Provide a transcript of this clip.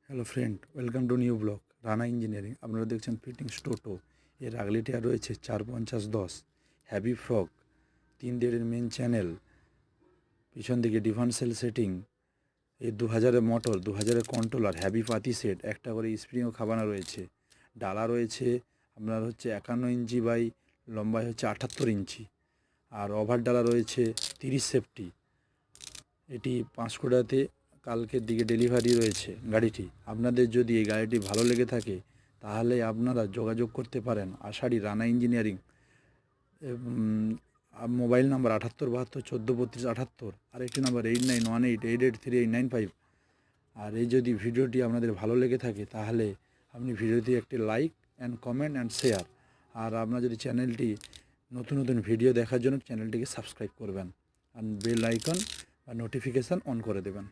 Hello friend, welcome to new blog Rana engineering. আপনারা দেখছেন fittings টোটো। এর আগলি টায়ার রয়েছে 450-10, হ্যাভি ফ্রক 3.5 মেন চ্যানেল, পিছন দিকে ডিফারেন্সিয়াল সেটিং, এর 2000-এর মোটর, 2000-এর কন্ট্রোলার, হ্যাভি পাতি সেট, একটা করে স্প্রিংও খাবানো রয়েছে। ডালা রয়েছে আপনার 51 ইঞ্চি বাই লম্বায় 78 ইঞ্চি, আর ওভার ডালা রয়েছে 30 সেফটি। এটি পাঁশকুড়াতে কালকের দিকে ডেলিভারি রয়েছে গাড়িটি। আপনাদের যদি এই গাড়িটি ভালো লেগে থাকে তাহলে আপনারা যোগাযোগ করতে পারেন আষাঢ়ি রানা ইঞ্জিনিয়ারিং। মোবাইল নাম্বার 7872143278, আরেকটি নাম্বার 8918883895। আর এই যদি ভিডিওটি আপনাদের ভালো লেগে থাকে তাহলে আপনি ভিডিওটি একটি like and comment and share. আর আপনার যদি চ্যানেলটি নতুন নতুন ভিডিও দেখার জন্য চ্যানেলটিকে সাবস্ক্রাইব করবেন আর বেল আইকন বা নোটিফিকেশান অন করে দেবেন।